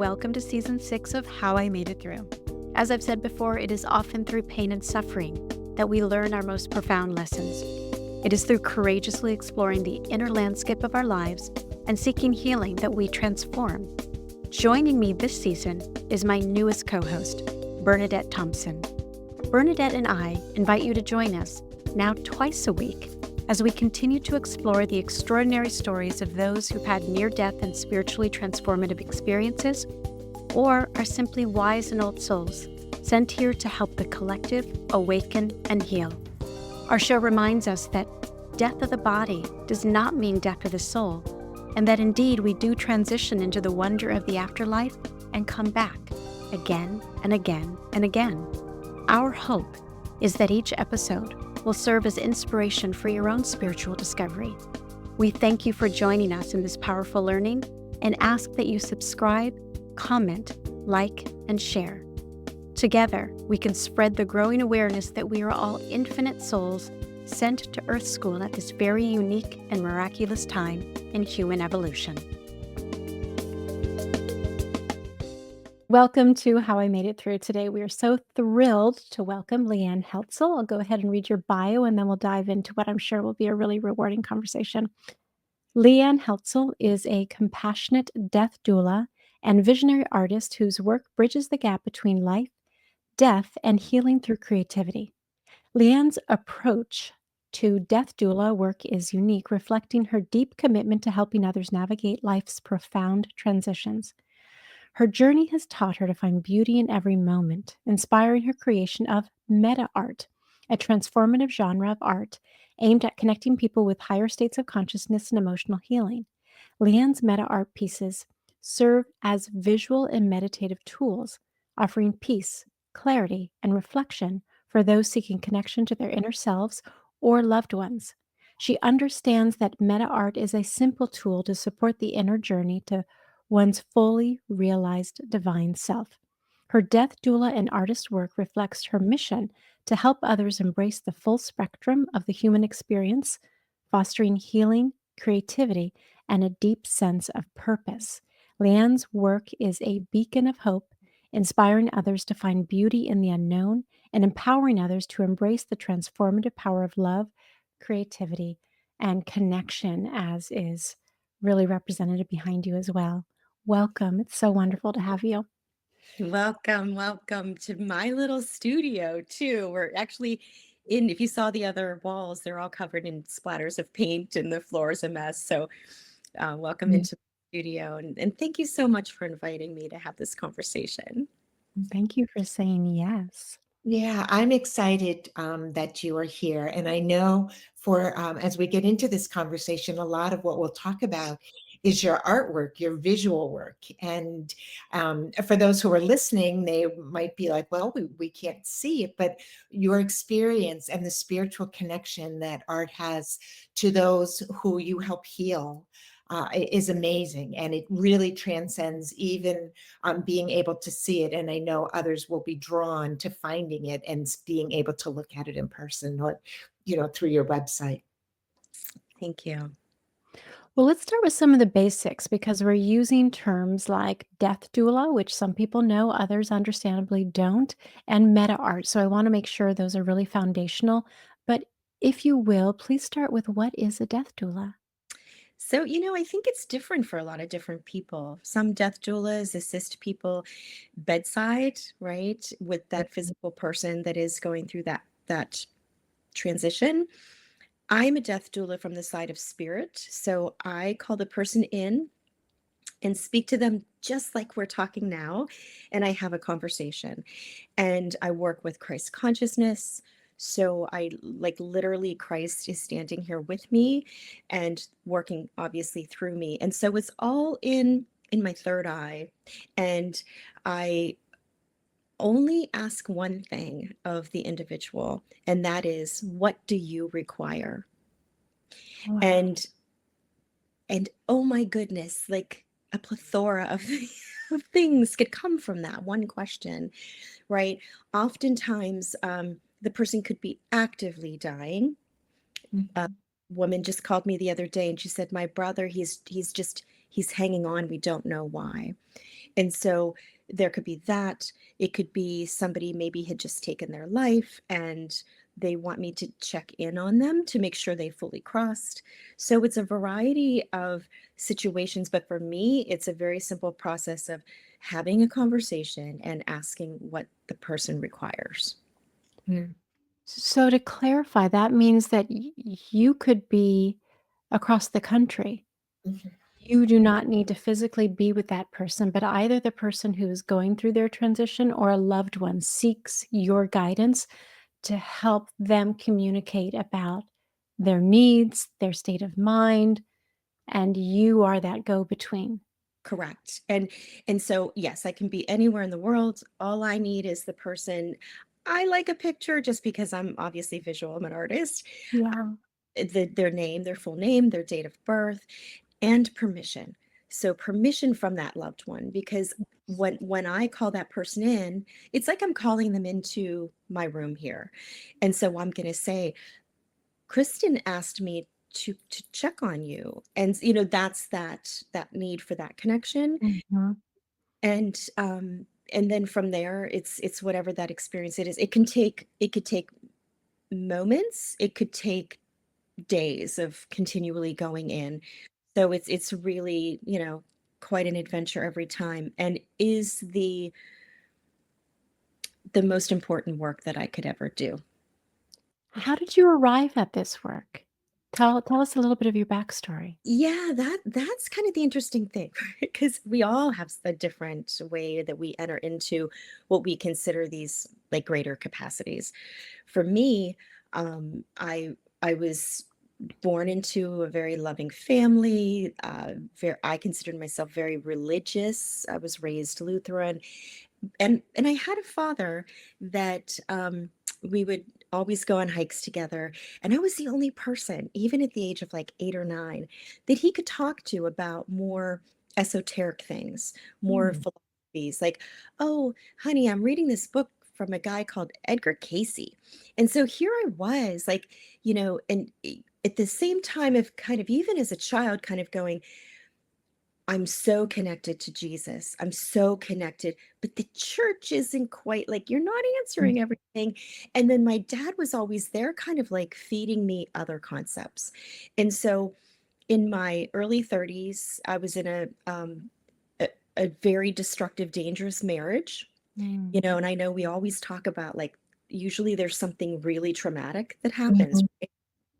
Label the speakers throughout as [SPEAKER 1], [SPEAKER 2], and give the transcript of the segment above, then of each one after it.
[SPEAKER 1] welcome to Season 6 of How I Made It Through. As I've said before, it is often through pain and suffering that we learn our most profound lessons. It is through courageously exploring the inner landscape of our lives and seeking healing that we transform. Joining me this season is my newest co-host, Bernadette Thompson. Bernadette and I invite you to join us now twice a week as we continue to explore the extraordinary stories of those who've had near-death and spiritually transformative experiences, or are simply wise and old souls sent here to help the collective awaken and heal. Our show reminds us that death of the body does not mean death of the soul, and that indeed we do transition into the wonder of the afterlife and come back again and again and again. Our hope is that each episode will serve as inspiration for your own spiritual discovery. We thank you for joining us in this powerful learning and ask that you subscribe, comment, like, and share. Together, we can spread the growing awareness that we are all infinite souls sent to Earth School at this very unique and miraculous time in human evolution. Welcome to How I Made It Through. Today, we are so thrilled to welcome Lee Ann Fortunato-Heltzel. I'll go ahead and read your bio, and then we'll dive into what I'm sure will be a really rewarding conversation. Lee Ann Fortunato-Heltzel is a compassionate death doula and visionary artist whose work bridges the gap between life, death, and healing through creativity. Lee Ann's approach to death doula work is unique, reflecting her deep commitment to helping others navigate life's profound transitions. Her journey has taught her to find beauty in every moment, inspiring her creation of MetaArt, a transformative genre of art aimed at connecting people with higher states of consciousness and emotional healing. Lee Ann's MetaArt pieces serve as visual and meditative tools, offering peace, clarity, and reflection for those seeking connection to their inner selves or loved ones. She understands that MetaArt is a simple tool to support the inner journey to one's fully realized divine self. Her death doula and artist work reflects her mission to help others embrace the full spectrum of the human experience, fostering healing, creativity, and a deep sense of purpose. Lee Ann's work is a beacon of hope, inspiring others to find beauty in the unknown and empowering others to embrace the transformative power of love, creativity, and connection, as is really represented behind you as well. Welcome. It's so wonderful to have you.
[SPEAKER 2] Welcome to my little studio too. We're actually if you saw the other walls, they're all covered in splatters of paint and the floor is a mess. So welcome into the studio and thank you so much for inviting me to have this conversation.
[SPEAKER 1] Thank you for saying yes.
[SPEAKER 3] Yeah, I'm excited that you are here. And I know as we get into this conversation, a lot of what we'll talk about is your artwork, your visual work. And for those who are listening, they might be like, well, we can't see it, but your experience and the spiritual connection that art has to those who you help heal is amazing. And it really transcends even being able to see it. And I know others will be drawn to finding it and being able to look at it in person or, through your website.
[SPEAKER 2] Thank you.
[SPEAKER 1] Well, let's start with some of the basics because we're using terms like death doula, which some people know, others understandably don't, and meta art. So I want to make sure those are really foundational. But if you will, please start with what is a death doula?
[SPEAKER 2] So, I think it's different for a lot of different people. Some death doulas assist people bedside, right, with that physical person that is going through that transition. I'm a death doula from the side of spirit. So I call the person in and speak to them just like we're talking now. And I have a conversation. And I work with Christ consciousness. So I like literally Christ is standing here with me and working obviously through me. And so it's all in my third eye. And I only ask one thing of the individual, and that is, what do you require?
[SPEAKER 1] Wow.
[SPEAKER 2] And oh my goodness, like a plethora of of things could come from that one question, right? Oftentimes, the person could be actively dying. A woman just called me the other day and she said, my brother, he's just he's hanging on, we don't know why. And so there could be that. It could be somebody maybe had just taken their life and they want me to check in on them to make sure they fully crossed. So it's a variety of situations. But for me, it's a very simple process of having a conversation and asking what the person requires.
[SPEAKER 3] Mm.
[SPEAKER 1] So to clarify, that means that you could be across the country.
[SPEAKER 3] Mhm.
[SPEAKER 1] You do not need to physically be with that person, but either the person who is going through their transition or a loved one seeks your guidance to help them communicate about their needs, their state of mind, and you are that go-between.
[SPEAKER 2] Correct. And so yes, I can be anywhere in the world. All I need is the person. I like a picture just because I'm obviously visual. I'm an artist.
[SPEAKER 1] Yeah.
[SPEAKER 2] Their name, their full name, their date of birth, and permission. So permission from that loved one, because when I call that person in, it's like I'm calling them into my room here. And so I'm going to say, Kristin asked me to check on you. And that's that need for that connection.
[SPEAKER 1] Mhm.
[SPEAKER 2] And then from there, it's whatever that experience it is. It could take moments, it could take days of continually going in. So it's really, quite an adventure every time, and is the most important work that I could ever do.
[SPEAKER 1] How did you arrive at this work? Tell us a little bit of your backstory.
[SPEAKER 2] Yeah, that's kind of the interesting thing, because we all have a different way that we enter into what we consider these like greater capacities. For me, I was born into a very loving family. I considered myself very religious. I was raised Lutheran, and I had a father that we would always go on hikes together, and I was the only person, even at the age of like 8 or 9, that he could talk to about more esoteric things, more
[SPEAKER 3] Mm.
[SPEAKER 2] philosophies. Like, oh, honey, I'm reading this book from a guy called Edgar Casey, and so here I was, like, and at the same time of kind of even as a child, kind of going, I'm so connected to Jesus. I'm so connected, but the church isn't quite like, you're not
[SPEAKER 3] Mm.
[SPEAKER 2] answering everything. And then my dad was always there, kind of like feeding me other concepts. And so in my early 30s, I was in a very destructive, dangerous marriage,
[SPEAKER 1] Mm.
[SPEAKER 2] and I know we always talk about like, usually there's something really traumatic that happens,
[SPEAKER 3] Mhm.
[SPEAKER 2] right?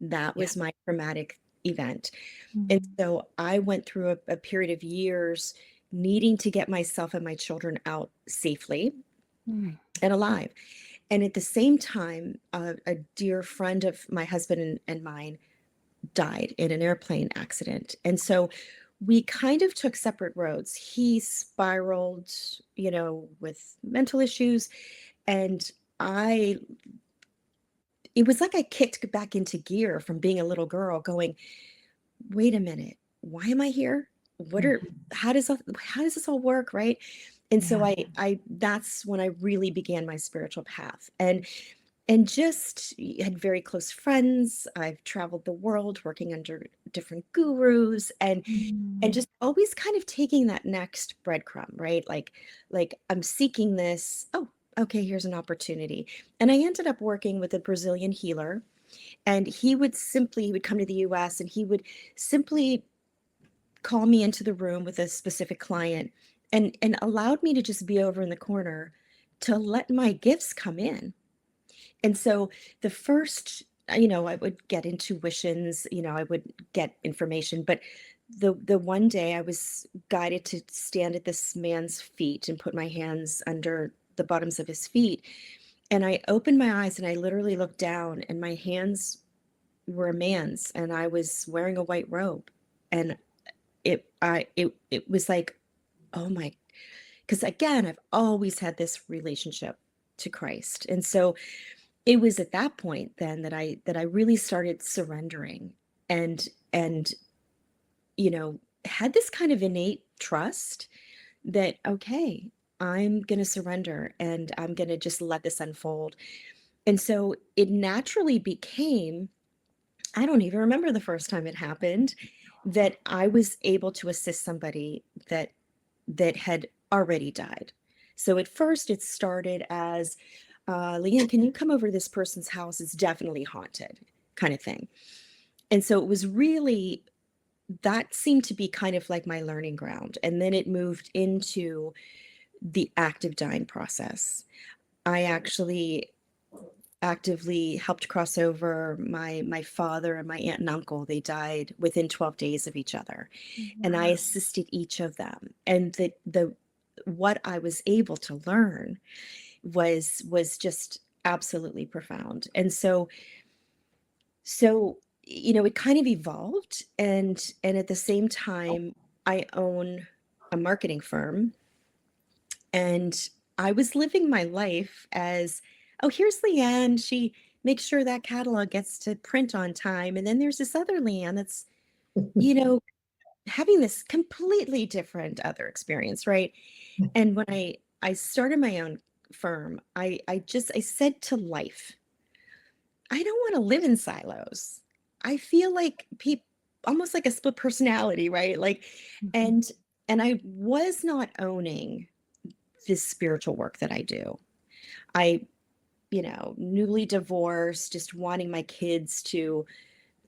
[SPEAKER 2] That
[SPEAKER 3] Yeah.
[SPEAKER 2] was my traumatic event. And
[SPEAKER 1] Mhm.
[SPEAKER 2] so I went through a period of years needing to get myself and my children out safely
[SPEAKER 1] Mm.
[SPEAKER 2] and alive. And at the same time, a dear friend of my husband and mine died in an airplane accident. And so we kind of took separate roads. He spiraled, with mental issues. And I, it was like I kicked back into gear from being a little girl going, wait a minute, why am I here? What are
[SPEAKER 3] Mhm.
[SPEAKER 2] how does this all work, right? And so
[SPEAKER 3] Yeah.
[SPEAKER 2] I that's when I really began my spiritual path, and just had very close friends. I've traveled the world working under different gurus, and
[SPEAKER 1] Mm.
[SPEAKER 2] just always kind of taking that next breadcrumb, right? Like I'm seeking this. Oh, okay, here's an opportunity. And I ended up working with a Brazilian healer, and he would come to the US, and he would simply call me into the room with a specific client, and allowed me to just be over in the corner to let my gifts come in. And so the first, I would get intuitions, I would get information, but the one day I was guided to stand at this man's feet and put my hands under the bottoms of his feet. And I opened my eyes and I literally looked down, and my hands were a man's, and I was wearing a white robe. And it was like, oh my, because again, I've always had this relationship to Christ. And so it was at that point then that I really started surrendering, and had this kind of innate trust that, okay, I'm going to surrender and I'm going to just let this unfold. And so it naturally became, I don't even remember the first time it happened. that I was able to assist somebody that had already died. So at first it started as, Lee Ann, can you come over to this person's house? It's definitely haunted, kind of thing. And so it was really, that seemed to be kind of like my learning ground. And then it moved into the active dying process. I actually actively helped cross over my father and my aunt and uncle. They died within 12 days of each other, and I
[SPEAKER 1] Wow.
[SPEAKER 2] assisted each of them. And the what I was able to learn was just absolutely profound. And so it kind of evolved, and at the same time I own a marketing firm, and I was living my life as, oh, here's Leanne. She makes sure that catalog gets to print on time. And then there's this other Leanne that's, you know, having this completely different other experience, right? And when I started my own firm, I said to life, I don't want to live in silos. I feel like people, almost like a split personality, right? Like,
[SPEAKER 1] Mhm.
[SPEAKER 2] and and I was not owning this spiritual work that I do. I, newly divorced, just wanting my kids to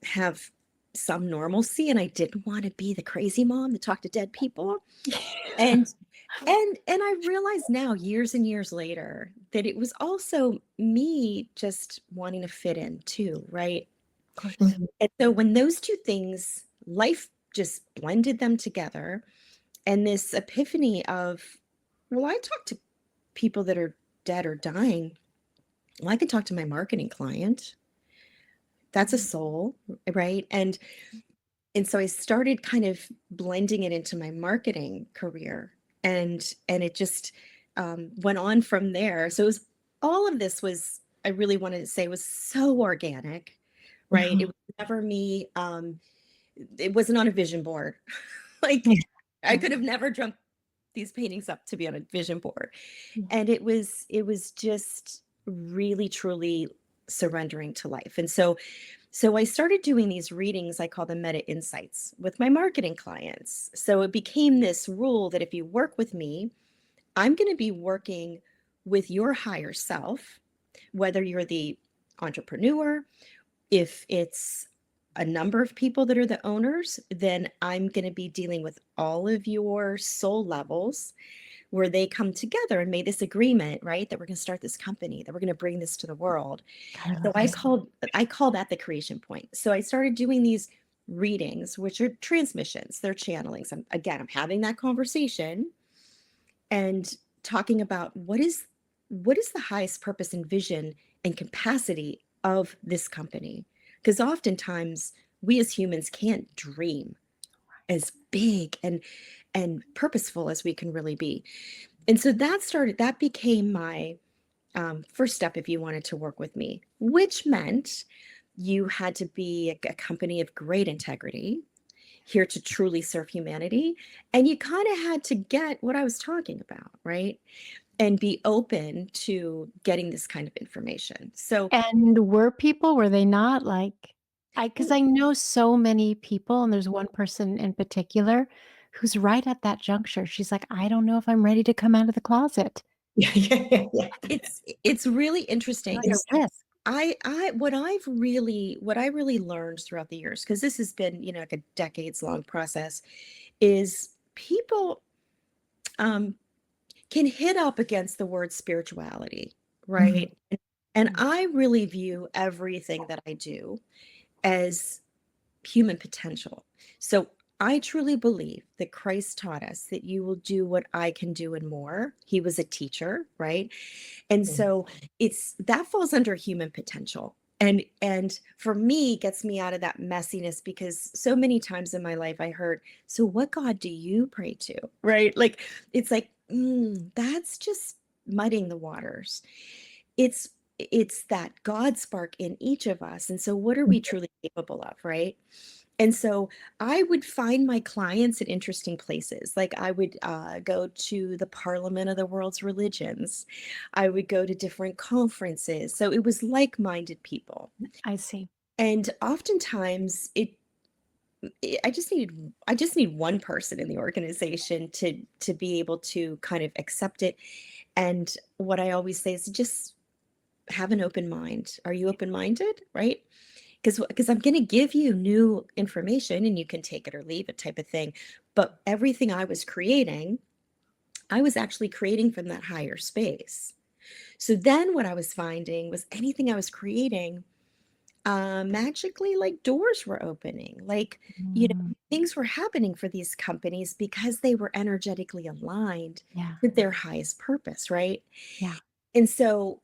[SPEAKER 2] have some normalcy, and I didn't want to be the crazy mom that talked to dead people. And and I realize now, years and years later, that it was also me just wanting to fit in too, right?
[SPEAKER 1] Of course.
[SPEAKER 3] Mhm.
[SPEAKER 2] And so when those two things, life just blended them together, and this epiphany of, well, I talk to people that are dead or dying. Well, I can talk to my marketing client. That's a soul, right? And so I started kind of blending it into my marketing career, and it just went on from there. So it was, all of this was, I really wanted to say, was so organic, right? It
[SPEAKER 3] Mhm.
[SPEAKER 2] was never me. It wasn't on a vision board. Like,
[SPEAKER 1] Yeah.
[SPEAKER 2] I
[SPEAKER 1] Yeah.
[SPEAKER 2] could have never dreamt these paintings up to be on a vision board.
[SPEAKER 1] Yeah.
[SPEAKER 2] And it was just really truly surrendering to life. And so I started doing these readings, I call them meta insights, with my marketing clients. So it became this rule that if you work with me, I'm going to be working with your higher self, whether you're the entrepreneur, if it's a number of people that are the owners, then I'm going to be dealing with all of your soul levels, where they come together and made this agreement, right? That we're going to start this company, that we're going to bring this to the world.
[SPEAKER 1] God, I
[SPEAKER 2] So
[SPEAKER 1] love
[SPEAKER 2] I
[SPEAKER 1] this.
[SPEAKER 2] call that the creation point. So I started doing these readings, which are transmissions, they're channelings. I'm having that conversation and talking about what is the highest purpose and vision and capacity of this company. Because oftentimes we as humans can't dream as big and purposeful as we can really be. And so that became my first step if you wanted to work with me, which meant you had to be a company of great integrity, here to truly serve humanity. And you kind of had to get what I was talking about, right? And be open to getting this kind of information. So,
[SPEAKER 1] And were they not like because
[SPEAKER 2] well,
[SPEAKER 1] I know so many people, and there's one person in particular who's right at that juncture. She's like, "I don't know if I'm ready to come out of the closet."
[SPEAKER 3] Yeah, yeah, yeah, yeah.
[SPEAKER 2] it's really interesting
[SPEAKER 1] Like a
[SPEAKER 2] because
[SPEAKER 1] risk.
[SPEAKER 2] I what I really learned throughout the years, because this has been, like a decades long process, is people um, can hit up against the word spirituality,
[SPEAKER 3] Mhm.
[SPEAKER 2] right? And I really view everything that I do as human potential. So I truly believe that Christ taught us that you will do what I can do and more. He was a teacher, right? And
[SPEAKER 3] Mhm.
[SPEAKER 2] so it's that falls under human potential. And for me, gets me out of that messiness, because so many times in my life I heard, so what God do you pray to? Right? Like, it's like, that's just muddying the waters. It's it's that God spark in each of us. And so what are we truly capable of, right? And so I would find my clients at interesting places. Like, I would go to the Parliament of the World's Religions. I would go to different conferences. So it was like minded people.
[SPEAKER 1] I see.
[SPEAKER 2] And oftentimes I just need one person in the organization to be able to kind of accept it. And what I always say is just have an open mind. Are you open-minded? Right? Because I'm going to give you new information and you can take it or leave it type of thing. But everything I was creating, I was actually creating from that higher space. So then what I was finding was anything I was creating, magically, like doors were opening, like,
[SPEAKER 1] Mm,
[SPEAKER 2] things were happening for these companies because they were energetically aligned
[SPEAKER 1] yeah,
[SPEAKER 2] with their highest purpose, right?
[SPEAKER 1] yeah.
[SPEAKER 2] And so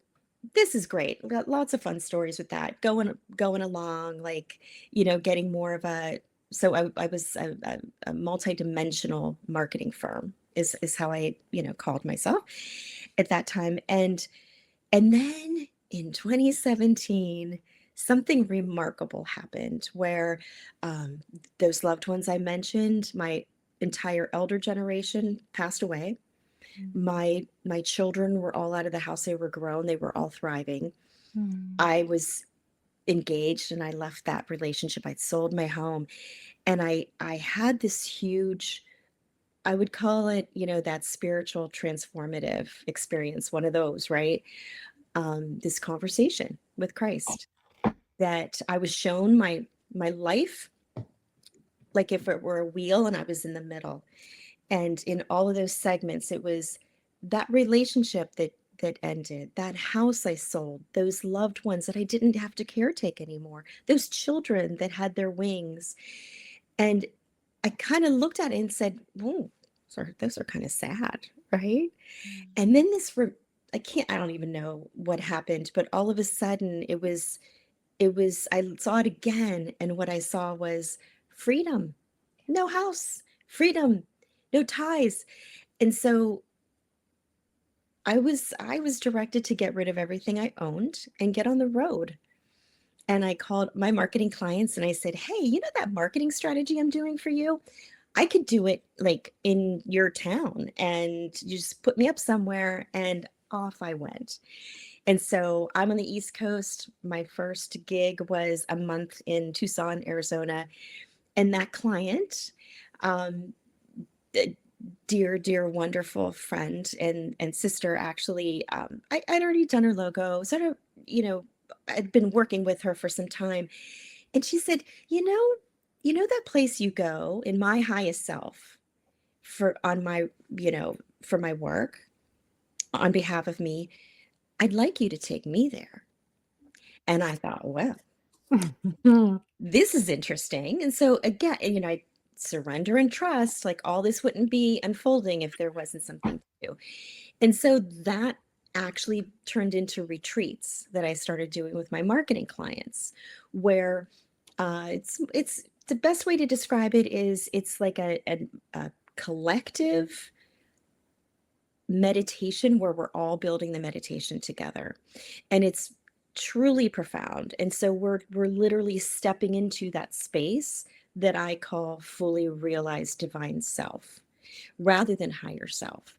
[SPEAKER 2] this is great. Got lots of fun stories with that. Going along, like, getting more of a so I was a multi-dimensional marketing firm is how I, called myself at that time. And then in 2017, something remarkable happened where those loved ones I mentioned, my entire elder generation passed away.
[SPEAKER 1] Mm,
[SPEAKER 2] My children were all out of the house. They were grown. They were all thriving.
[SPEAKER 1] mm,
[SPEAKER 2] I was engaged and I left that relationship. I'd sold my home and I had this huge, I would call it, that spiritual transformative experience, one of those, right? This conversation with Christ that I was shown my life like if it were a wheel and I was in the middle. And in all of those segments, it was that relationship that ended, that house I sold, those loved ones that I didn't have to caretake anymore, those children that had their wings. And I kind of looked at it and said, "Oh, those are kind of sad, right?"
[SPEAKER 1] mm.
[SPEAKER 2] And then I don't even know what happened, but all of a sudden I saw it again, and what I saw was freedom, no house, freedom, no ties. And so I was directed to get rid of everything I owned and get on the road. And I called my marketing clients and I said, "Hey, that marketing strategy I'm doing for you? I could do it like in your town and you just put me up somewhere." And off I went. And so I'm on the East Coast. My first gig was a month in Tucson, Arizona. And that client, um, a dear, dear, wonderful friend and sister, actually, I'd already done her logo, sort of, you know, I'd been working with her for some time. And she said, that place you go in my highest self for on my, for my work on behalf of me, I'd like you to take me there. And I thought, well, this is interesting. And so again, I surrender and trust, like all this wouldn't be unfolding if there wasn't something to do. And so that actually turned into retreats that I started doing with my marketing clients, where it's the best way to describe it is it's like a collective meditation where we're all building the meditation together. And it's truly profound. And so we're literally stepping into that space that I call fully realized divine self rather than higher self.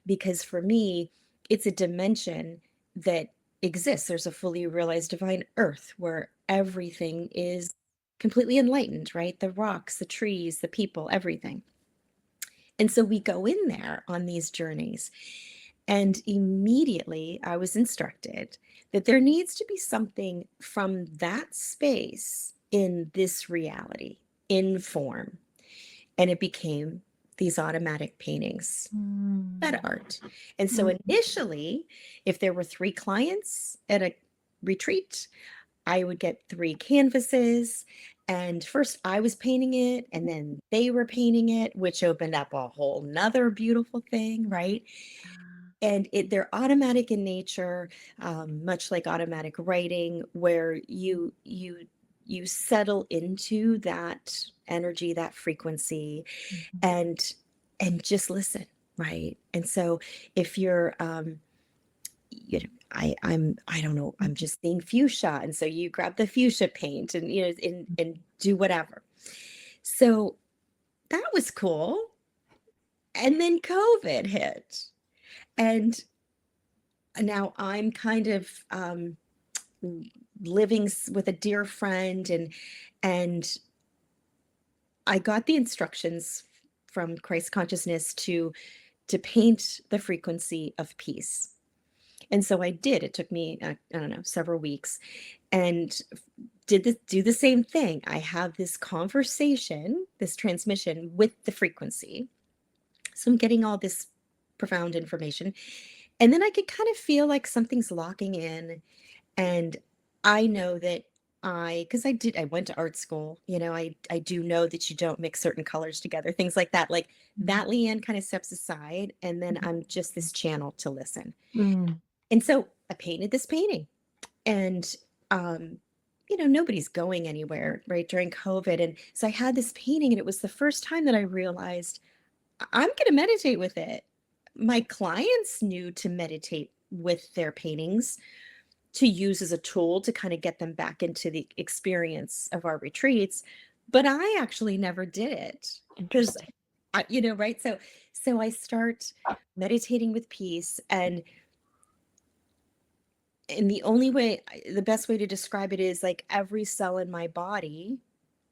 [SPEAKER 2] Because for me, it's a dimension that exists. There's a fully realized divine earth where everything is completely enlightened, right? The rocks, the trees, the people, everything. And so we go in there on these journeys. And immediately I was instructed that there needs to be something from that space in this reality, in form. And it became these automatic paintings,
[SPEAKER 1] Mm,
[SPEAKER 2] MetaArt. And so
[SPEAKER 1] mm,
[SPEAKER 2] initially, if there were 3 clients at a retreat, I would get 3 canvases. And first I was painting it, and then they were painting it, which opened up a whole nother beautiful thing, right?
[SPEAKER 1] yeah.
[SPEAKER 2] And they're automatic in nature, much like automatic writing, where you settle into that energy, that frequency,
[SPEAKER 1] Mhm.
[SPEAKER 2] and just listen, right? And so if you're I don't know, I'm
[SPEAKER 1] Mhm.
[SPEAKER 2] just seeing fuchsia. And so you grab the fuchsia paint and and do whatever. So that was cool. And then COVID hit. And now I'm kind of living with a dear friend and I got the instructions from Christ consciousness to paint the frequency of peace. And so I did. It took me, I don't know, several weeks, and do the same thing. I have this conversation, this transmission with the frequency. So I'm getting all this profound information. And then I could kind of feel like something's locking in. And I know that because I went to art school, I do know that you don't mix certain colors together, things like that. Like that Lee Ann kind of steps aside, and then I'm just this channel to listen.
[SPEAKER 1] Mm.
[SPEAKER 2] And so I painted this painting, and um, nobody's going anywhere, right, during COVID. And so I had this painting, and it was the first time that I realized I'm going to meditate with it. My clients knew to meditate with their paintings to use as a tool to kind of get them back into the experience of our retreats, but I actually never did it because
[SPEAKER 1] Interesting.
[SPEAKER 2] right. So I start meditating with peace, and the best way to describe it is like every cell in my body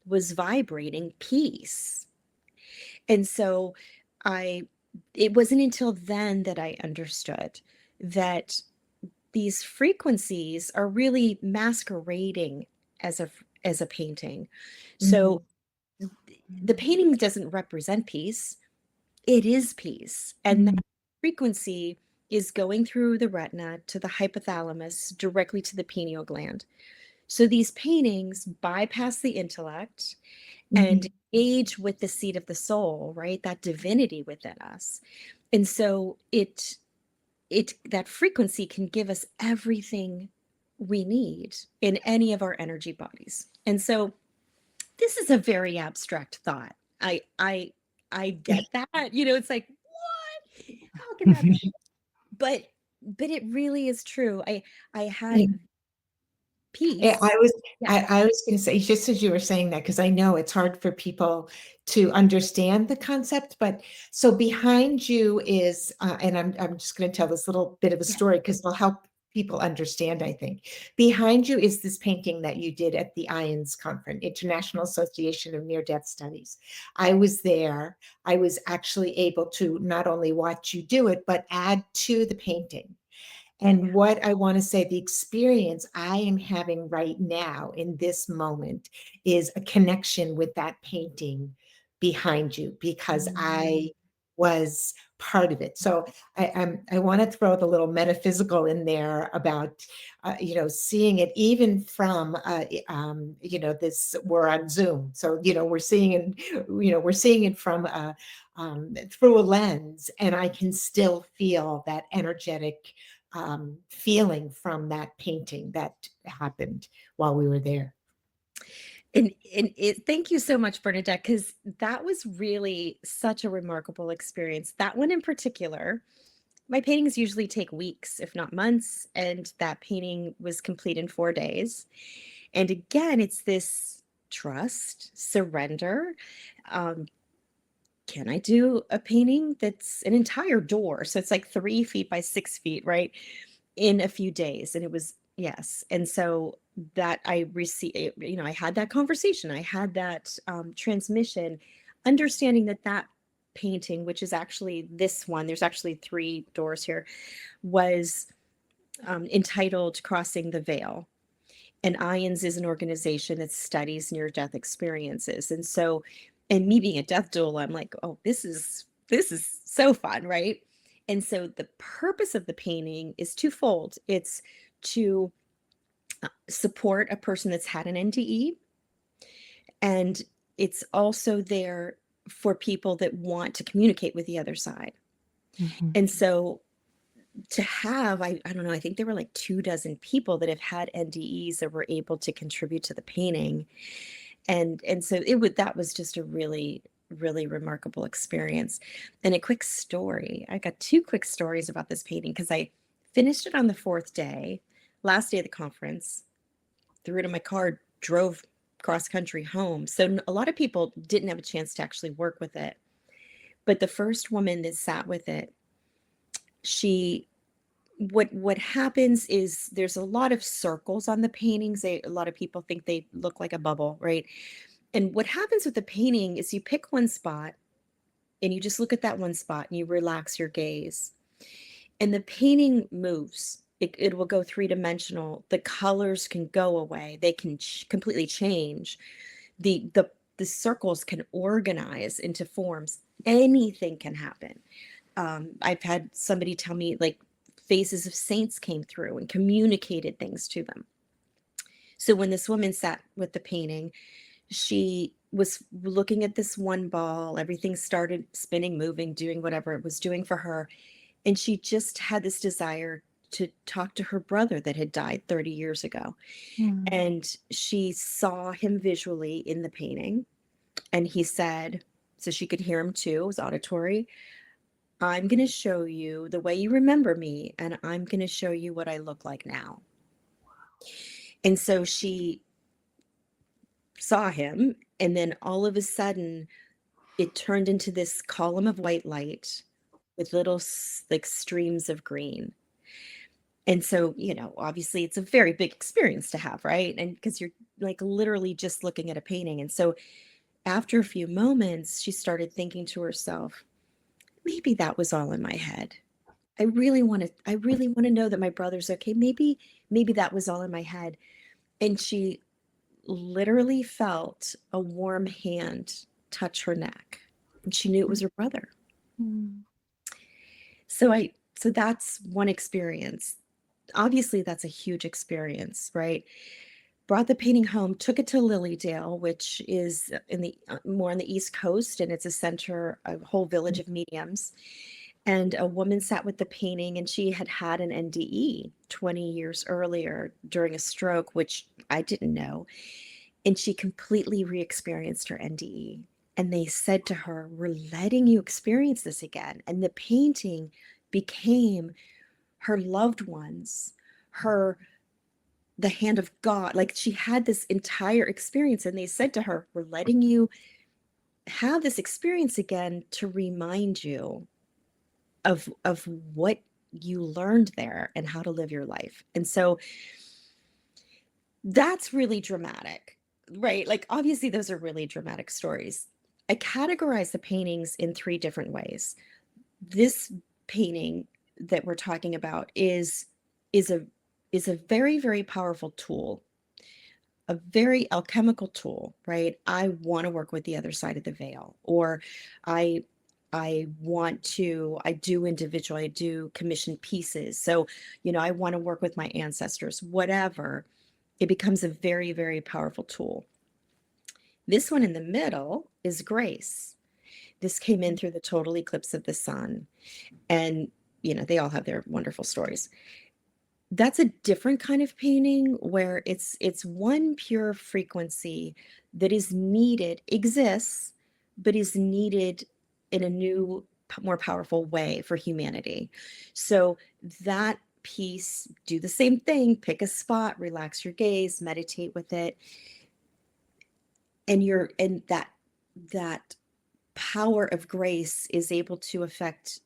[SPEAKER 2] was vibrating peace. And so I it wasn't until then that I understood that these frequencies are really masquerading as a painting.
[SPEAKER 3] Mhm.
[SPEAKER 2] So the painting doesn't represent peace, it is peace. And that
[SPEAKER 1] Mm.
[SPEAKER 2] frequency is going through the retina to the hypothalamus directly to the pineal gland. So these paintings bypass the intellect and
[SPEAKER 3] Mhm.
[SPEAKER 2] age with the seat of the soul, right? That divinity within us. And so it that frequency can give us everything we need in any of our energy bodies. And so this is a very abstract thought. I get that. It's like, what? How can that be? But but it really is true. I had
[SPEAKER 3] Yeah,
[SPEAKER 2] peace.
[SPEAKER 3] I was
[SPEAKER 2] Yeah.
[SPEAKER 3] I was gonna say, just as you were saying that, because I know it's hard for people to understand the concept, but so behind you is, and I'm just gonna tell this little bit of a
[SPEAKER 2] Yeah.
[SPEAKER 3] story because 'cause it'll help people understand, I think. Behind you is this painting that you did at the IANS conference, International Association of Near-Death Studies. I was there. I was actually able to not only watch you do it, but add to the painting. And what I want to say, the experience I am having right now in this moment is a connection with that painting behind you because I
[SPEAKER 2] Mm.
[SPEAKER 3] was part of it. So I want to throw the little metaphysical in there about seeing it even from this we're on Zoom, so we're seeing it from through a lens, and I can still feel that energetic feeling from that painting that happened while we were there.
[SPEAKER 2] Thank you so much, Bernadette, because that was really such a remarkable experience. That one in particular, my paintings usually take weeks, if not months, and that painting was complete in 4 days. And again, it's this trust, surrender. Um, can I do a painting that's an entire door? So it's like 3 feet by 6 feet, right? In a few days. And it was, yes. And so that I received, I had that conversation, I had that transmission, understanding that painting, which is actually this one, there's actually 3 doors here, was entitled Crossing the Veil. And IANS is an organization that studies near death experiences. And so, and me being a death doula, I'm like, oh, this is so fun, right? And so the purpose of the painting is twofold. It's to support a person that's had an NDE, and it's also there for people that want to communicate with the other side.
[SPEAKER 1] Mhm.
[SPEAKER 2] And so to have, I don't know, I think there were like 24 people that have had NDEs that were able to contribute to the painting. And so that was just a really, really remarkable experience. And a quick story. I got 2 quick stories about this painting because I finished it on the 4th day, last day of the conference, threw it in my car, drove cross country home. So a lot of people didn't have a chance to actually work with it. But the first woman that sat with it, she what happens is there's a lot of circles on the paintings. A lot of people think they look like a bubble, right? And what happens with the painting is you pick one spot and you just look at that one spot and you relax your gaze. And the painting moves. It will go three-dimensional. The colors can go away. They can completely change. The circles can organize into forms. Anything can happen. I've had somebody tell me like faces of saints came through and communicated things to them. So when this woman sat with the painting, she was looking at this one ball. Everything started spinning, moving, doing whatever it was doing for her. And she just had this desire to talk to her brother that had died 30 years ago.
[SPEAKER 1] Mm.
[SPEAKER 2] And she saw him visually in the painting. And he said, so she could hear him too, it was auditory. I'm going to show you the way you remember me, and I'm going to show you what I look like now. And so she saw him, and then all of a sudden, it turned into this column of white light with little like streams of green. And so, obviously it's a very big experience to have, right? And because you're like literally just looking at a painting. And so after a few moments, she started thinking to herself, maybe that was all in my head. I really want to know that my brother's okay. Maybe that was all in my head. And she literally felt a warm hand touch her neck. And she knew it was her brother.
[SPEAKER 1] Mm.
[SPEAKER 2] So that's one experience. Obviously that's a huge experience, right? Brought the painting home, took it to Lilydale, which is in the more on the East Coast, and it's a whole village of mediums. And a woman sat with the painting, and she had had an NDE 20 years earlier during a stroke, which I didn't know. And she completely re-experienced her NDE. And they said to her, we're letting you experience this again. And the painting became her loved ones, the hand of God. Like she had this entire experience, and they said to her, we're letting you have this experience again to remind you of what you learned there and how to live your life. And so that's really dramatic, right? Like obviously those are really dramatic stories. I categorize the paintings in three different ways. This painting that we're talking about is a very, very powerful tool, a very alchemical tool, right? I want to work with the other side of the veil, or I I do individual, I do commissioned pieces. So, I want to work with my ancestors, whatever. It becomes a very, very powerful tool. This one in the middle is grace. This came in through the total eclipse of the sun. And, they all have their wonderful stories. That's a different kind of painting where it's one pure frequency that is needed, exists, but is needed in a new, more powerful way for humanity. So that piece, do the same thing, pick a spot, relax your gaze, meditate with it. And that power of grace is able to affect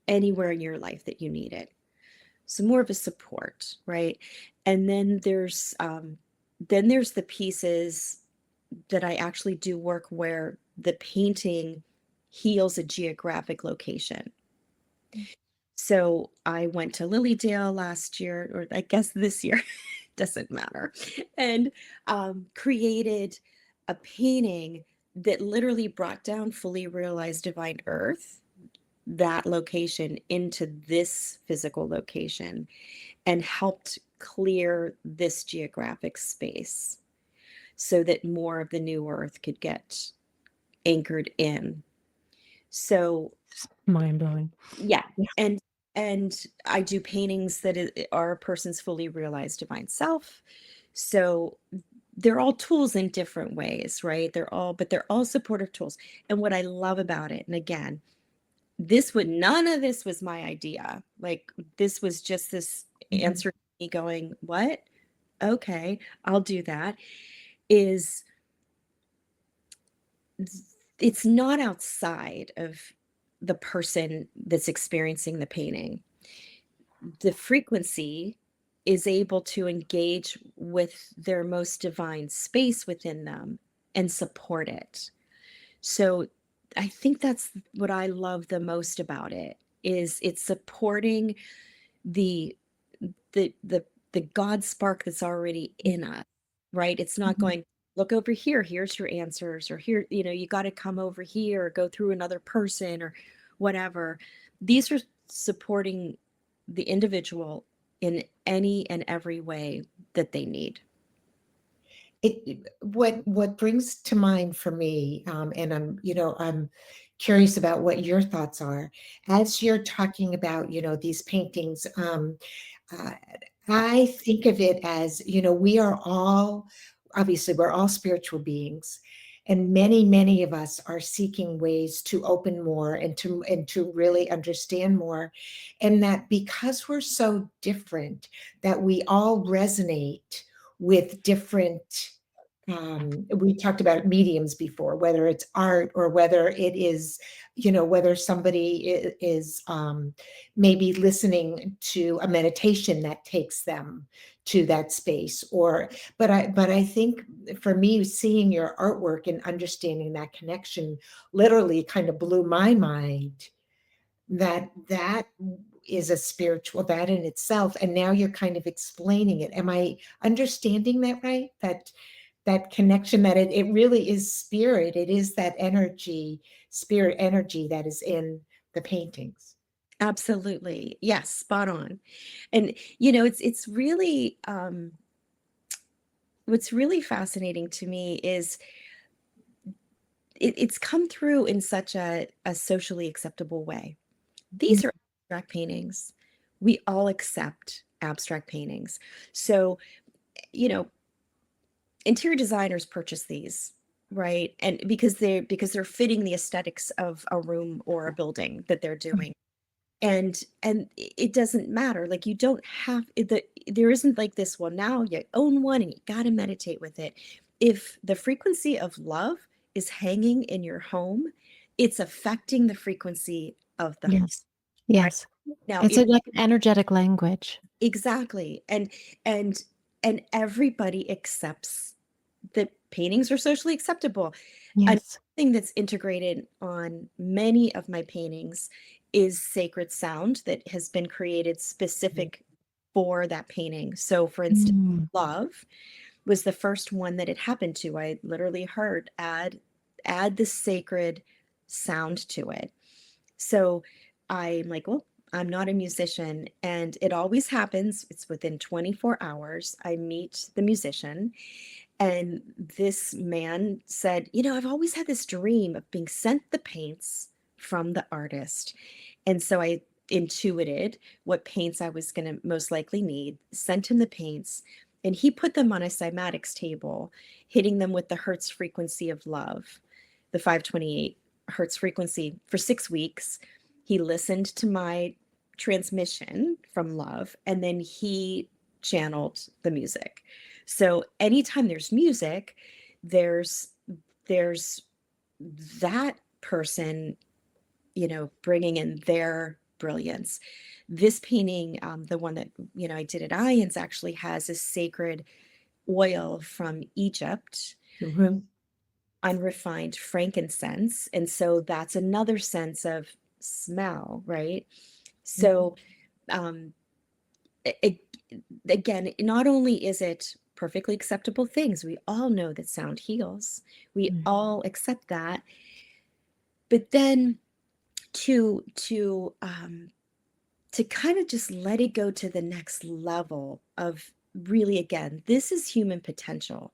[SPEAKER 2] anywhere in your life that you need it. So more of a support, right? And then there's the pieces that I actually do work where the painting heals a geographic location. So I went to Lilydale last year, or I guess this year, doesn't matter, and created a painting that literally brought down fully realized divine earth, that location, into this physical location, and helped clear this geographic space so that more of the new earth could get anchored in. So
[SPEAKER 1] Mind blowing.
[SPEAKER 2] yeah, and I do paintings that are a person's fully realized divine self. So they're all tools in different ways, right? But they're all supportive tools. And what I love about it, and again, none of this was my idea. Like this was just this answer to me going, what? Okay, I'll do that. Is it's not outside of the person that's experiencing the painting. The frequency is able to engage with their most divine space within them and support it. So I think that's what I love the most about it, is it's supporting the the the God spark that's already in us, right? It's not
[SPEAKER 1] Mhm.
[SPEAKER 2] going, look over here, here's your answers, or here, you got to come over here, or go through another person, or whatever. These are supporting the individual in any and every way that they need.
[SPEAKER 3] What brings to mind for me, and I'm curious about what your thoughts are as you're talking about, these paintings. Uh, I think of it as, we are all, obviously, we're all spiritual beings, and many, many of us are seeking ways to open more and to really understand more, and that because we're so different, that we all resonate with different. We talked about mediums before, whether it's art or whether it is, whether somebody is maybe listening to a meditation that takes them to that space, but I think for me, seeing your artwork and understanding that connection literally kind of blew my mind, that is a spiritual, that in itself, and now you're kind of explaining it. Am I understanding that right? That connection, that it really is spirit, it is that energy, spirit energy that is in the paintings.
[SPEAKER 2] Absolutely. Yes, spot on. And it's really what's really fascinating to me is it's come through in such a socially acceptable way. These are abstract paintings. We all accept abstract paintings. So, you know, interior designers purchase these, right? And because they're fitting the aesthetics of a room or a building that they're doing. And it doesn't matter. Like, you don't have there isn't like this, well, now you own one and you got to meditate with it. If the frequency of love is hanging in your home, it's affecting the frequency of the home,
[SPEAKER 1] Yes.
[SPEAKER 2] right?
[SPEAKER 1] Yes.
[SPEAKER 2] Now,
[SPEAKER 1] It's
[SPEAKER 2] if
[SPEAKER 1] like an energetic language.
[SPEAKER 2] exactly, and and everybody accepts that paintings are socially acceptable. Another
[SPEAKER 1] Yes.
[SPEAKER 2] thing that's integrated on many of my paintings is sacred sound that has been created specific for that painting. So, for instance,
[SPEAKER 1] Mm.
[SPEAKER 2] love was the first one that it happened to. I literally heard, add the sacred sound to it. So I'm like, well, I'm not a musician. And it always happens. It's within 24 hours. I meet the musician. And this man said, I've always had this dream of being sent the paints from the artist. And so I intuited what paints I was going to most likely need, sent him the paints, and he put them on a cymatics table, hitting them with the hertz frequency of love, the 528 hertz frequency, for 6 weeks. He listened to my transmission from love, and then he channeled the music. So anytime there's music, there's there's that person, bringing in their brilliance. This painting, the one that I did at Ions, actually has a sacred oil from Egypt,
[SPEAKER 3] Mhm.
[SPEAKER 2] unrefined frankincense, and so that's another sense of smell, right? So, um, it, again, not only is it perfectly acceptable things, we all know that sound heals. We
[SPEAKER 1] Mm.
[SPEAKER 2] all accept that, but then to kind of just let it go to the next level of, really, again, this is human potential.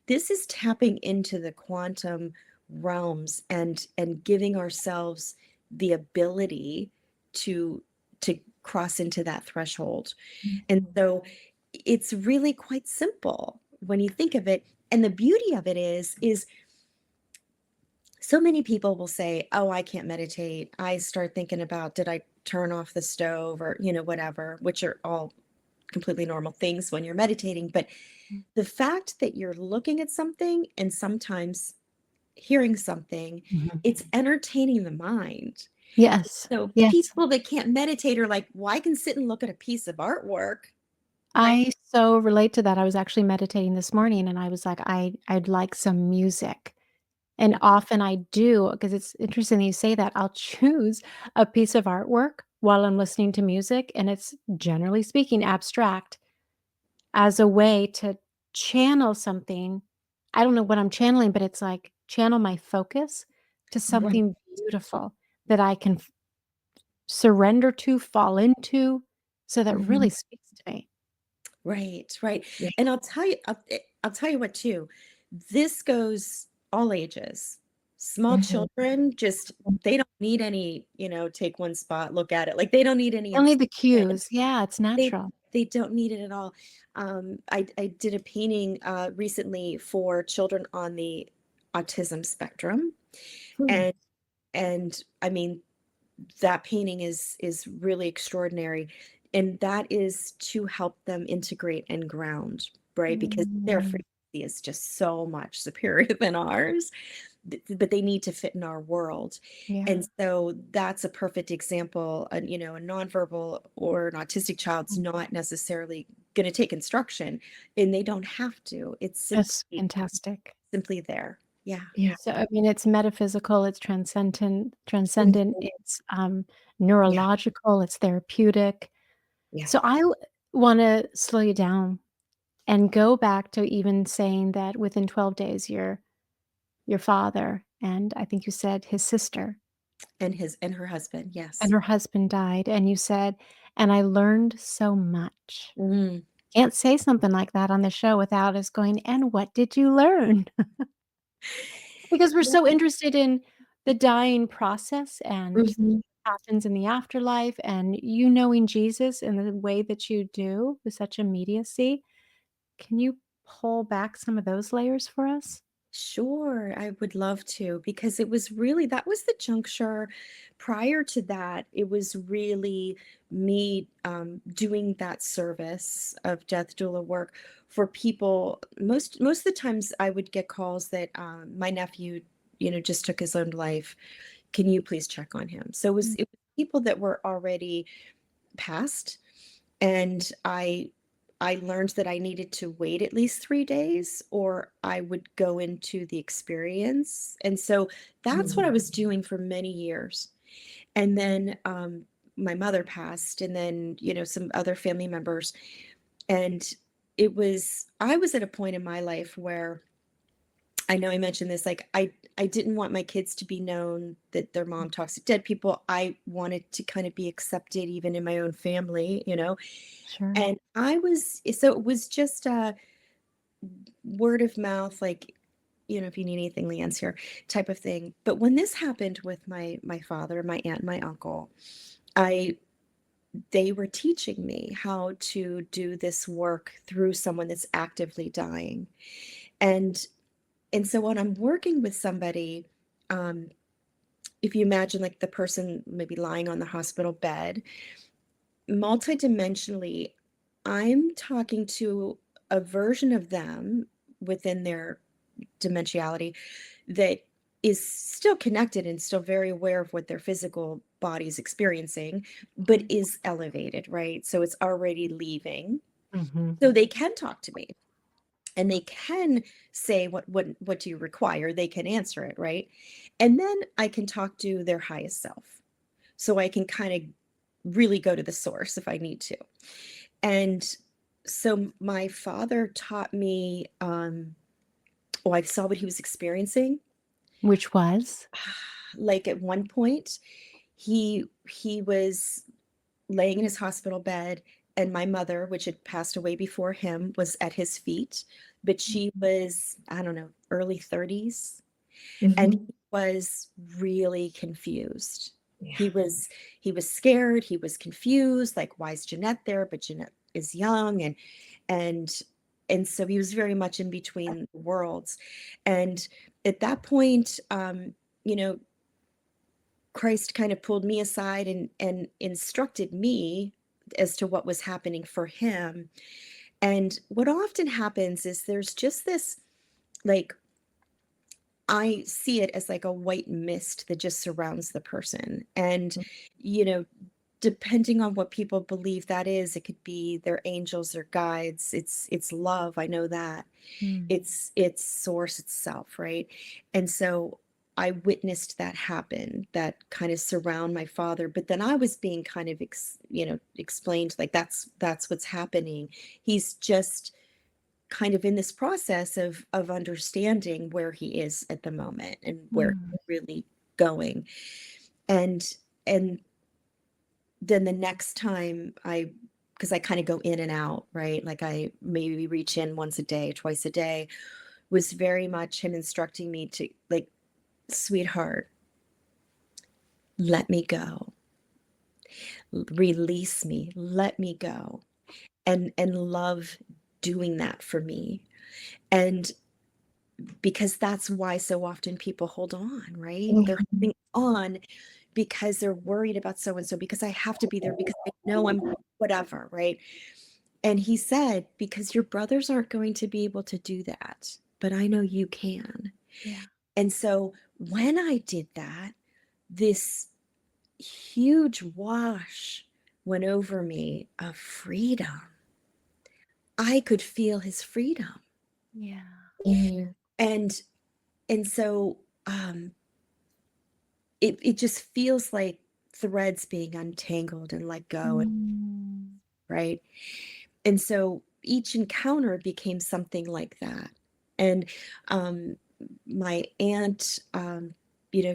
[SPEAKER 2] This is tapping into the quantum realms and giving ourselves the ability to cross into that threshold. And so it's really quite simple when you think of it. And the beauty of it is so many people will say, "Oh, I can't meditate. I start thinking about, did I turn off the stove, or, whatever," which are all completely normal things when you're meditating. But the fact that you're looking at something and sometimes hearing something,
[SPEAKER 1] Mhm.
[SPEAKER 2] it's entertaining the mind.
[SPEAKER 1] Yes.
[SPEAKER 2] So
[SPEAKER 1] Yes.
[SPEAKER 2] people that can't meditate are like, "Well, I can sit and look at a piece of artwork." right?
[SPEAKER 1] I so relate to that. I was actually meditating this morning and I was like, I'd like some music. And often I do, because it's interesting that you say that. I'll choose a piece of artwork while I'm listening to music, and it's generally speaking abstract as a way to channel something. I don't know what I'm channeling, but it's like channel my focus to
[SPEAKER 2] Right.
[SPEAKER 1] something beautiful that I can surrender to, fall into, so that really
[SPEAKER 2] Mhm.
[SPEAKER 1] speaks to me.
[SPEAKER 2] Right, right.
[SPEAKER 3] Yeah.
[SPEAKER 2] And I'll tell you what too. This goes all ages. Small
[SPEAKER 3] Mhm.
[SPEAKER 2] children just they don't need any, take one spot, look at it. Like they don't need any
[SPEAKER 1] Only the
[SPEAKER 2] instruction.
[SPEAKER 1] cues. Yeah, it's
[SPEAKER 2] They
[SPEAKER 1] natural.
[SPEAKER 2] they don't need it at all. I did a painting recently for children on the autism spectrum,
[SPEAKER 3] Hmm.
[SPEAKER 2] and I mean that painting is really extraordinary, and that is to help them integrate and ground, right? Because their
[SPEAKER 1] Mm,
[SPEAKER 2] frequency is just so much superior than ours, but they need to fit in our world.
[SPEAKER 1] yeah.
[SPEAKER 2] And so that's a perfect example. A nonverbal or an autistic child's not necessarily going to take instruction, and they don't have to. It's
[SPEAKER 1] That's fantastic.
[SPEAKER 2] simply there. Yeah.
[SPEAKER 3] Yeah.
[SPEAKER 1] So, I mean, it's metaphysical, it's transcendent,
[SPEAKER 3] Mhm.
[SPEAKER 1] it's,
[SPEAKER 3] Yeah.
[SPEAKER 1] neurological, it's therapeutic.
[SPEAKER 3] Yeah.
[SPEAKER 1] So I wanna slow you down and go back to even saying that within 12 days, your father and I think you said his sister
[SPEAKER 2] And her husband,
[SPEAKER 1] and
[SPEAKER 2] yes.
[SPEAKER 1] her husband died, and you said, "And I learned so much."
[SPEAKER 2] Mm.
[SPEAKER 1] Can't say something like that on the show without us going, "And what did you learn?" Because we're so interested in the dying process and
[SPEAKER 3] Mhm.
[SPEAKER 1] happens in the afterlife, and you knowing Jesus in the way that you do with such immediacy. Can you pull back some of those layers for us?
[SPEAKER 2] Sure, I would love to because it was really that was the juncture. Prior to that, it was really me doing that service of death doula work for people. Most of the times, I would get calls that my nephew, just took his own life. Can you please check on him? So
[SPEAKER 1] Mm,
[SPEAKER 2] it was people that were already passed, and I learned that I needed to wait at least 3 days or I would go into the experience, and so that's what I
[SPEAKER 3] Mhm.
[SPEAKER 2] was doing for many years, and then, my mother passed and then, some other family members, and I was at a point in my life where I know I mentioned this, like, I didn't want my kids to be known that their mom talks to dead people. I wanted to kind of be accepted even in my own family,
[SPEAKER 1] sure.
[SPEAKER 2] and so it was just a word of mouth, like, if you need anything, Leanne's here, type of thing. But when this happened with my father, my aunt, and my uncle, I they were teaching me how to do this work through someone that's actively dying. And so when I'm working with somebody, um, if you imagine like the person maybe lying on the hospital bed, multidimensionally, I'm talking to a version of them within their dementiality that is still connected and still very aware of what their physical body is experiencing, but is elevated, right? So it's already leaving.
[SPEAKER 1] Mhm.
[SPEAKER 2] So they can talk to me and they can say what do you require? They can answer it, right? And then I can talk to their highest self. So I can kind of really go to the source if I need to. And so my father taught me, I saw what he was experiencing.
[SPEAKER 1] Which was?
[SPEAKER 2] Like at one point, he was laying in his hospital bed, and my mother, which had passed away before him, was at his feet, but she was, I don't know, early 30s, and
[SPEAKER 3] Mhm.
[SPEAKER 2] he was really confused.
[SPEAKER 3] Yeah.
[SPEAKER 2] He was scared, he was confused, like, why is Jeanette there? But Jeanette is young, and so he was very much in between worlds. And at that point, you know, Christ kind of pulled me aside and instructed me as to what was happening for him. And what often happens is there's just this, like, I see it as like a white mist that just surrounds the person. And, you know, depending on what people believe that is, it could be their angels or guides. It's love. I know that.
[SPEAKER 1] Mm.
[SPEAKER 2] It's source itself, right? And so I witnessed that happen, that kind of surround my father. But then I was being kind of explained, like, that's what's happening. He's just kind of in this process of understanding where he is at the moment and where
[SPEAKER 1] Mm.
[SPEAKER 2] he's really going. And and then the next time because I kind of go in and out, right? Like I maybe reach in once a day, twice a day, was very much him instructing me to, like, sweetheart, let me go, release me, let me go, and love doing that for me. And because that's why so often people hold on, right? They're
[SPEAKER 3] Mhm.
[SPEAKER 2] holding on because they're worried about so and so, because I have to be there, because I know I'm whatever, right? And he said, because your brothers aren't going to be able to do that, but I know you can.
[SPEAKER 1] Yeah.
[SPEAKER 2] And so when I did that, this huge wash went over me of freedom. I could feel his freedom.
[SPEAKER 1] Yeah.
[SPEAKER 3] Mhm.
[SPEAKER 2] And so um it just feels like threads being untangled and let go,
[SPEAKER 1] Mm.
[SPEAKER 2] right? And so each encounter became something like that. And um my aunt,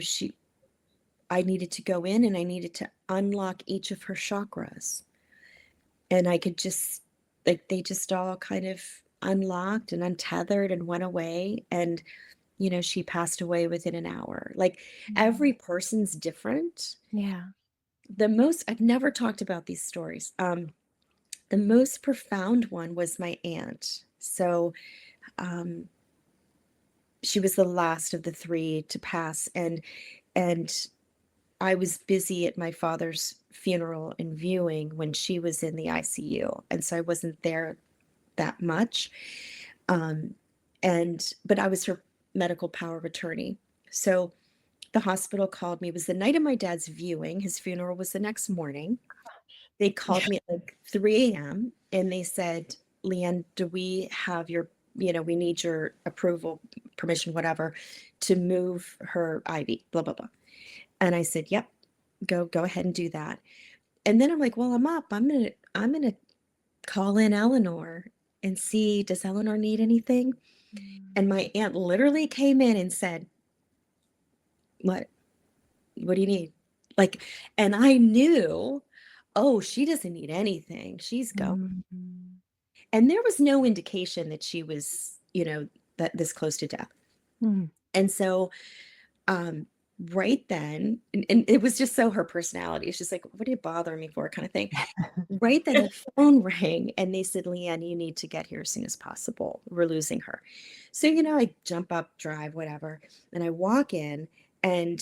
[SPEAKER 2] she I needed to go in and I needed to unlock each of her chakras. And I could just, like, they just all kind of unlocked and untethered and went away. And, she passed away within an hour. Like, every
[SPEAKER 1] Mm.
[SPEAKER 2] person's different.
[SPEAKER 1] Yeah.
[SPEAKER 2] I've never talked about these stories. The most profound one was my aunt. So, um, she was the last of the three to pass. And I was busy at my father's funeral and viewing when she was in the ICU. And so I wasn't there that much. Um, but I was her medical power of attorney. So the hospital called me. It was the night of my dad's viewing. His funeral was the next morning. They called me at like 3 a.m. and they said, Leanne, do we have we need your approval, permission, whatever, to move her IV, blah, blah, blah. And I said, yep, go ahead and do that. And then I'm like, well, I'm up. I'm gonna call in Eleanor and see, does Eleanor need anything?
[SPEAKER 1] Mm.
[SPEAKER 2] And my aunt literally came in and said, what? What do you need? Like, and I knew, oh, she doesn't need anything. She's going.
[SPEAKER 1] Mm.
[SPEAKER 2] And there was no indication that she was, that this close to death.
[SPEAKER 1] Mm.
[SPEAKER 2] And so um right then, and it was just so her personality. It's just like, what are you bothering me for, kind of thing. Right then the phone rang and they said, Leanne, you need to get here as soon as possible. We're losing her. So, I jump up, drive, whatever, and I walk in, and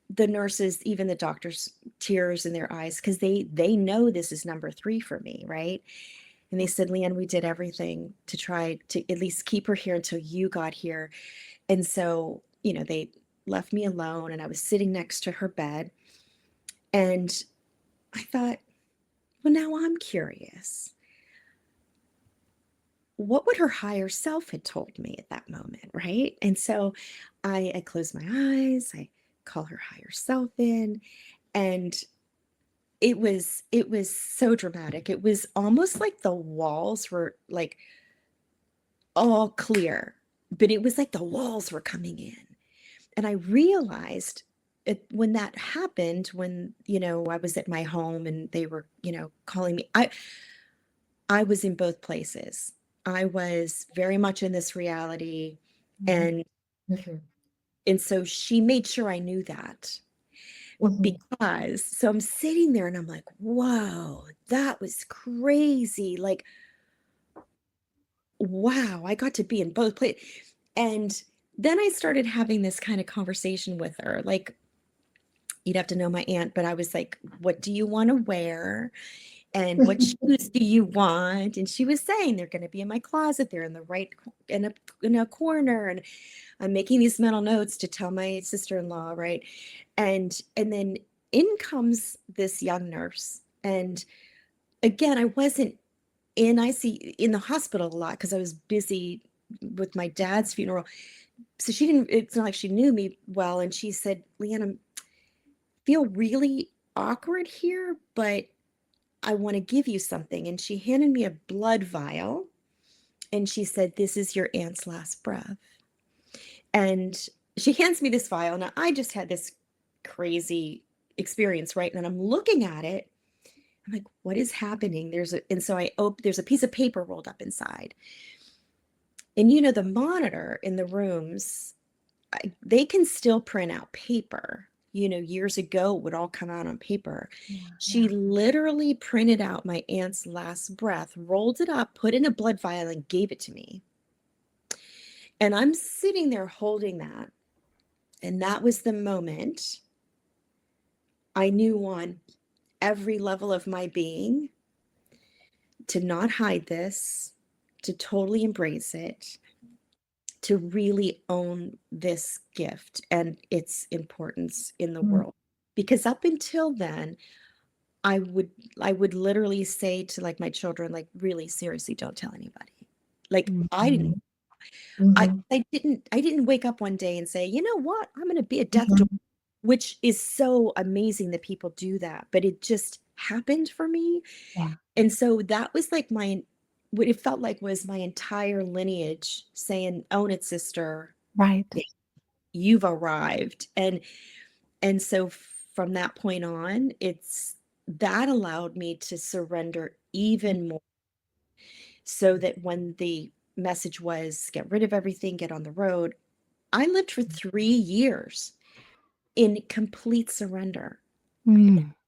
[SPEAKER 2] the nurses, even the doctors, tears in their eyes, because they know this is number three for me, right? And they said, Leanne, we did everything to try to at least keep her here until you got here. And so, they left me alone and I was sitting next to her bed. And I thought, well, now I'm curious. What would her higher self had told me at that moment, right? And so I close my eyes, I call her higher self in, and it was so dramatic. It was almost like the walls were like all clear, but it was like the walls were coming in. And I realized it when that happened, when, I was at my home and they were, calling me. I was in both places. I was very much in this reality,
[SPEAKER 3] Mhm.
[SPEAKER 2] and
[SPEAKER 3] Mhm.
[SPEAKER 2] so she made sure I knew that,
[SPEAKER 3] Mhm.
[SPEAKER 2] because so I'm sitting there and I'm like, "Whoa, that was crazy." Like, wow, I got to be in both places. And then I started having this kind of conversation with her. Like, you'd have to know my aunt, but I was like, "What do you want to wear? And what shoes do you want?" And she was saying, they're going to be in my closet. They're in the right in a corner. And I'm making these mental notes to tell my sister-in-law, right? And then in comes this young nurse. And again, I wasn't in the hospital a lot because I was busy with my dad's funeral. So it's not like she knew me well. And she said, Leanne, I feel really awkward here, but I want to give you something. And she handed me a blood vial and she said, this is your aunt's last breath. And she hands me this vial. Now, I just had this crazy experience, right? And I'm looking at it. I'm like, what is happening? There's a piece of paper rolled up inside. And the monitor in the rooms, they can still print out paper. Years ago, it would all come out on paper.
[SPEAKER 1] Yeah.
[SPEAKER 2] She literally printed out my aunt's last breath, rolled it up, put in a blood vial, and gave it to me. And I'm sitting there holding that. And that was the moment I knew on every level of my being to not hide this, to totally embrace it, to really own this gift and its importance in the world. Because up until then, I would literally say to like my children, like, really seriously, don't tell anybody. Like I didn't wake up one day and say, you know what, I'm going to be a death doula, which is so amazing that people do that, but it just happened for me.
[SPEAKER 1] Yeah.
[SPEAKER 2] And so that was like what it felt like was my entire lineage saying, own it, sister.
[SPEAKER 1] Right.
[SPEAKER 2] You've arrived. And so from that point on, that allowed me to surrender even more, so that when the message was get rid of everything, get on the road, I lived for 3 years in complete surrender.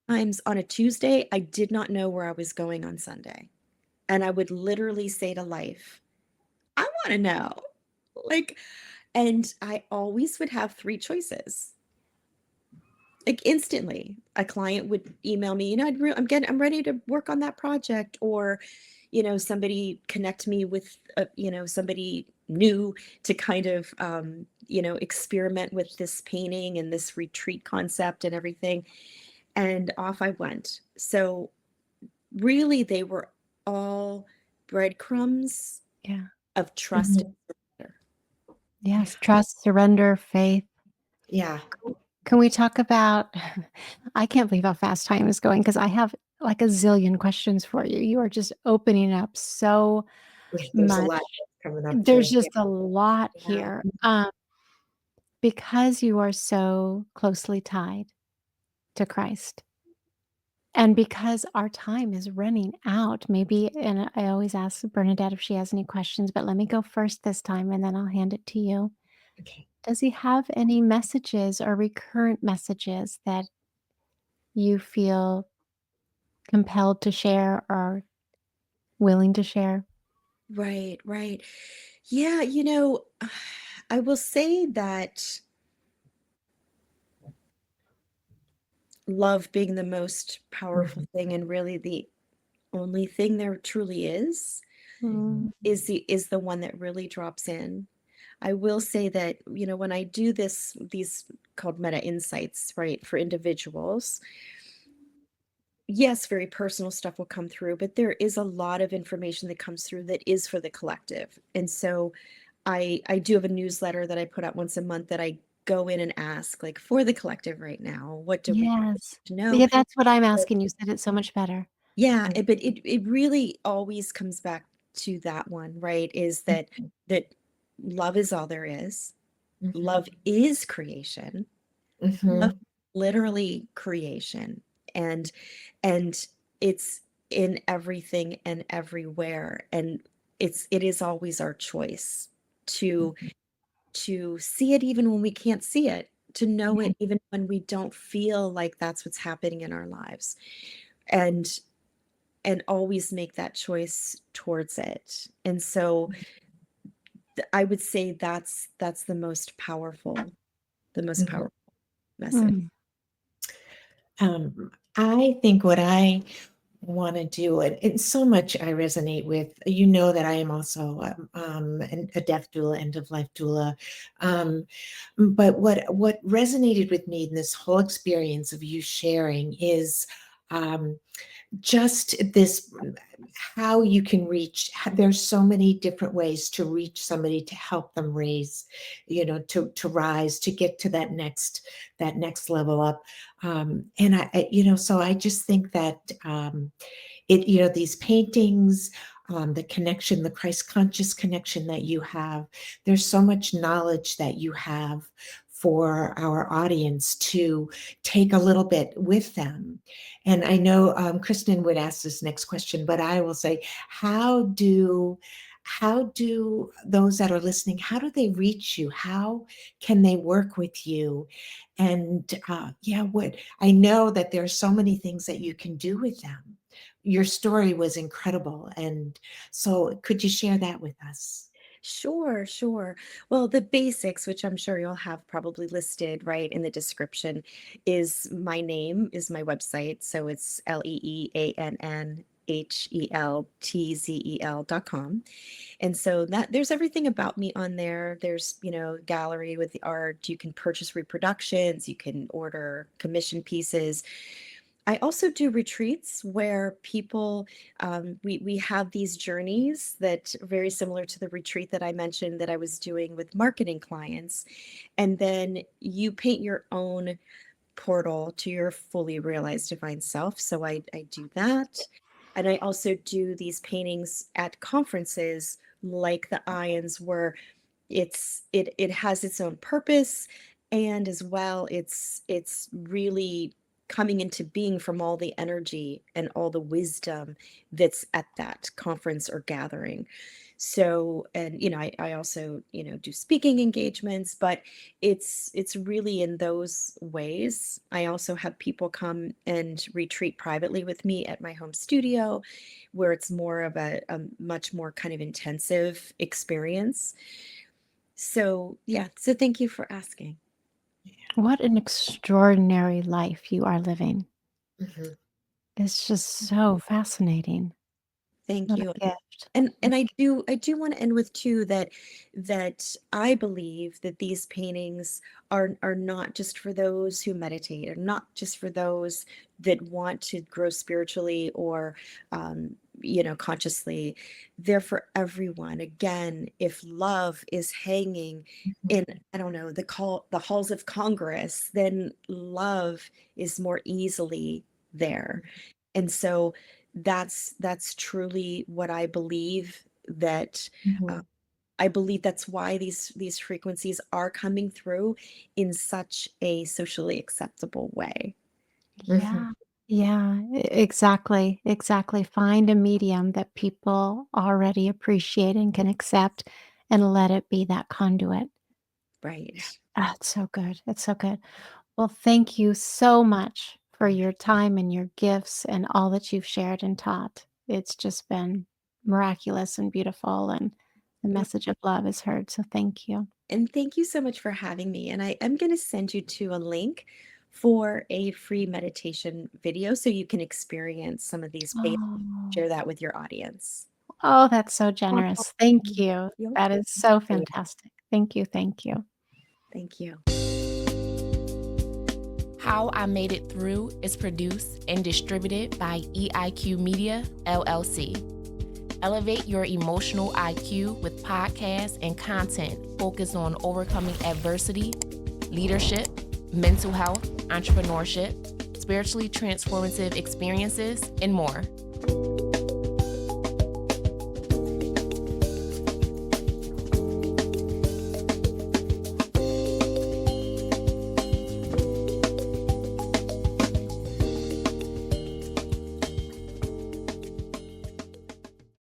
[SPEAKER 2] Times on a Tuesday, I did not know where I was going on Sunday. And I would literally say to life, I want to know. And I always would have 3 choices. Like instantly, a client would email me, I'm ready to work on that project, or, somebody connect me with, somebody new to kind of, experiment with this painting and this retreat concept and everything. And off I went. So really, they were all breadcrumbs of trust and surrender.
[SPEAKER 1] Yes, trust, surrender, faith.
[SPEAKER 3] Yeah.
[SPEAKER 1] Can we talk about I can't believe how fast time is going because I have like a zillion questions for you. You are just opening up so
[SPEAKER 3] There's a
[SPEAKER 1] much.
[SPEAKER 3] lot coming up
[SPEAKER 1] There's
[SPEAKER 3] too.
[SPEAKER 1] just a lot here. Because you are so closely tied to Christ. And because our time is running out, maybe, and I always ask Bernadette if she has any questions, but let me go first this time and then I'll hand it to you.
[SPEAKER 3] Okay.
[SPEAKER 1] Does he have any messages or recurrent messages that you feel compelled to share or willing to share?
[SPEAKER 2] Right, right. Yeah, I will say that love being the most powerful thing and really the only thing there truly is the one that really drops in. I will say that, when I do these called meta insights, right, for individuals, yes, very personal stuff will come through, but there is a lot of information that comes through that is for the collective. And so I do have a newsletter that I put out once a month that I go in and ask, like, for the collective right now, what do we
[SPEAKER 1] Yes.
[SPEAKER 2] know?
[SPEAKER 1] Yeah, that's what I'm asking. You said it so much better.
[SPEAKER 2] Yeah, but it really always comes back to that one, right? Is that love is all there is. Love is creation. Love, literally creation. And it's in everything and everywhere. And it is always our choice to see it even when we can't see it, to know it even when we don't feel like that's what's happening in our lives. And always make that choice towards it. And so I would say that's the most powerful message.
[SPEAKER 3] I think what I want to do it. And so much I resonate with. You know that I am also a death doula, end of life doula. Um, but what resonated with me in this whole experience of you sharing is um, just this, how you can reach, there's so many different ways to reach somebody, to help them raise, to rise, to get to that next level up. And so I just think that these paintings, the connection, the Christ conscious connection that you have, there's so much knowledge that you have for our audience to take a little bit with them. And I know Kristin would ask this next question, but I will say, how do those that are listening, how do they reach you? How can they work with you? And what I know that there are so many things that you can do with them. Your story was incredible. And so could you share that with us?
[SPEAKER 2] Sure, sure. Well, the basics, which I'm sure you'll have probably listed right in the description, is my name, is my website. So it's LeAnnHeltzel.com. And so that there's everything about me on there. There's, gallery with the art. You can purchase reproductions, you can order commission pieces. I also do retreats where people, we have these journeys that are very similar to the retreat that I mentioned that I was doing with marketing clients. And then you paint your own portal to your fully realized divine self. So I do that. And I also do these paintings at conferences like the Ions where it has its own purpose, and as well it's really coming into being from all the energy and all the wisdom that's at that conference or gathering. So, and I also do speaking engagements, but it's really in those ways. I also have people come and retreat privately with me at my home studio, where it's more of a much more kind of intensive experience. So, yeah, so thank you for asking.
[SPEAKER 1] What an extraordinary life you are living.
[SPEAKER 3] Mhm,
[SPEAKER 1] It's just so fascinating.
[SPEAKER 2] Thank
[SPEAKER 1] What
[SPEAKER 2] you.
[SPEAKER 1] a gift.
[SPEAKER 2] And I do want to end with too that I believe that these paintings are not just for those who meditate, or not just for those that want to grow spiritually or consciously. They're for everyone. Again, if love is hanging
[SPEAKER 3] mhm,
[SPEAKER 2] in, I don't know, the halls of Congress, then love is more easily there. And so that's truly what I believe, that uh,
[SPEAKER 3] mhm,
[SPEAKER 2] I believe that's why these frequencies are coming through in such a socially acceptable way.
[SPEAKER 3] mhm,
[SPEAKER 1] Yeah. Yeah, exactly, exactly. Find a medium that people already appreciate and can accept and let it be that conduit.
[SPEAKER 2] Right.
[SPEAKER 1] Ah, it's so good. It's so good. Well, thank you so much for your time and your gifts and all that you've shared and taught. It's just been miraculous and beautiful, and the
[SPEAKER 2] Well,
[SPEAKER 1] message of love is heard. So thank you.
[SPEAKER 2] and thank you so much for having me. And I am going to send you to a link for a free meditation video so you can experience some of these paintings.
[SPEAKER 1] Oh,
[SPEAKER 2] Share that with your audience.
[SPEAKER 1] oh, that's so generous. Thank you.
[SPEAKER 2] You're
[SPEAKER 1] That is so
[SPEAKER 2] welcome.
[SPEAKER 1] fantastic. Thank you. Thank you.
[SPEAKER 2] Thank you.
[SPEAKER 4] How I Made It Through is produced and distributed by EIQ Media, LLC. Elevate your emotional IQ with podcasts and content focused on overcoming adversity, leadership, mental health, entrepreneurship, spiritually transformative experiences, and more.